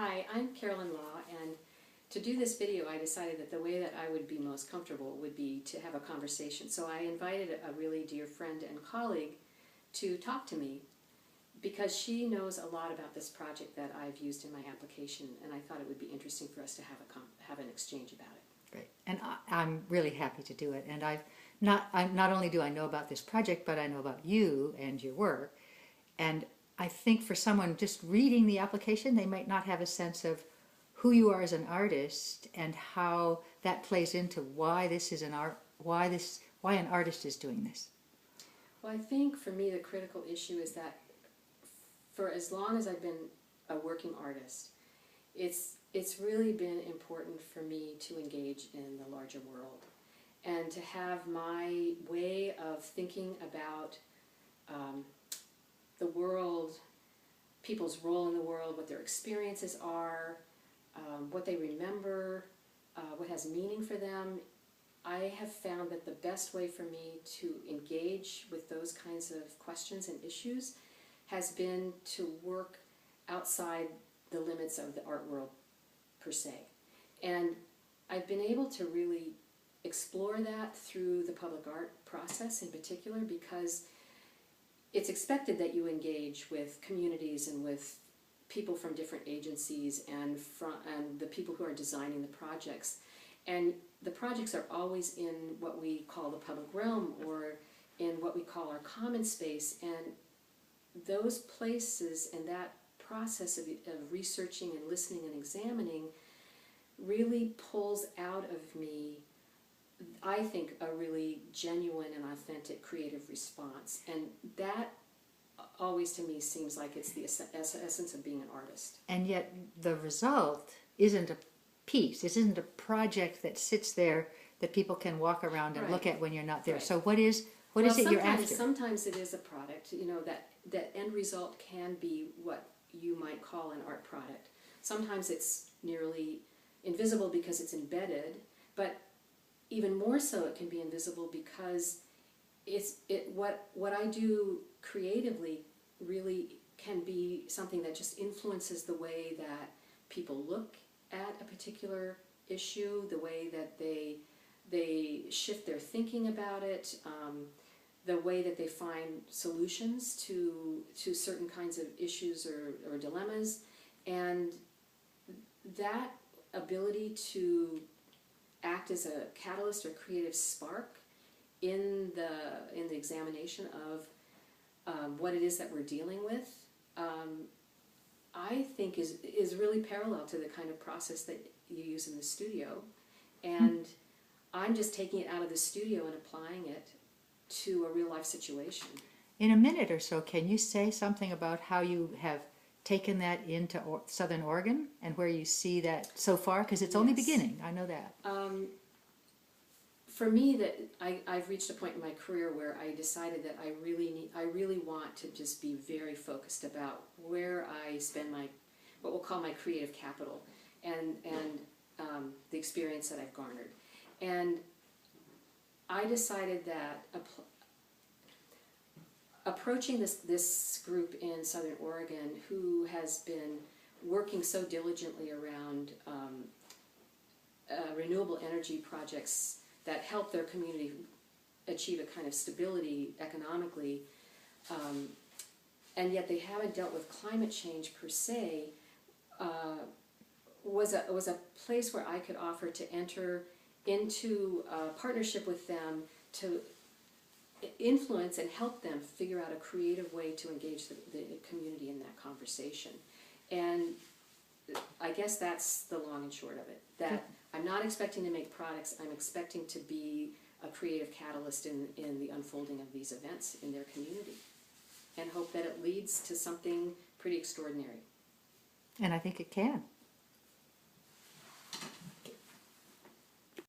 Hi, I'm Carolyn Law, and to do this video I decided that the way that I would be most comfortable would be to have a conversation. So I invited a really dear friend and colleague to talk to me because she knows a lot about this project that I've used in my application, and I thought it would be interesting for us to have an exchange about it. Great, and I'm really happy to do it. And not only do I know about this project, but I know about you and your work. And I think for someone just reading the application, they might not have a sense of who you are as an artist and how that plays into why this is why an artist is doing this. Well, I think for me the critical issue is that for as long as I've been a working artist, it's really been important for me to engage in the larger world and to have my way of thinking about the world, people's role in the world, what their experiences are, what they remember, what has meaning for them. I have found that the best way for me to engage with those kinds of questions and issues has been to work outside the limits of the art world per se. And I've been able to really explore that through the public art process in particular, because it's expected that you engage with communities and with people from different agencies and the people who are designing the projects. And the projects are always in what we call the public realm, or in what we call our common space. And those places and that process of researching and listening and examining really pulls out of me, I think, a really genuine and authentic creative response. And that always to me seems like it's the essence of being an artist. And yet the result isn't a piece, it isn't a project that sits there that people can walk around and look at when you're not there. Right. So what is it you're after? Sometimes it is a product, you know, that end result can be what you might call an art product. Sometimes it's nearly invisible because it's embedded, but even more so it can be invisible because what I do creatively really can be something that just influences the way that people look at a particular issue, the way that they shift their thinking about it, the way that they find solutions to certain kinds of issues or dilemmas. And that ability to act as a catalyst or creative spark in the examination of what it is that we're dealing with, I think is really parallel to the kind of process that you use in the studio. And I'm just taking it out of the studio and applying it to a real life situation. In a minute or so, can you say something about how you have taken that into Southern Oregon and where you see that so far? Because it's only beginning, I know that. For me, that I've reached a point in my career where I decided that I really want to just be very focused about where I spend what we'll call my creative capital and the experience that I've garnered. And I decided that approaching this group in Southern Oregon, who has been working so diligently around renewable energy projects that help their community achieve a kind of stability economically, and yet they haven't dealt with climate change per se, was a place where I could offer to enter into a partnership with them to influence and help them figure out a creative way to engage the community in that conversation. And I guess that's the long and short of it. That I'm not expecting to make products, I'm expecting to be a creative catalyst in the unfolding of these events in their community, and hope that it leads to something pretty extraordinary. And I think it can.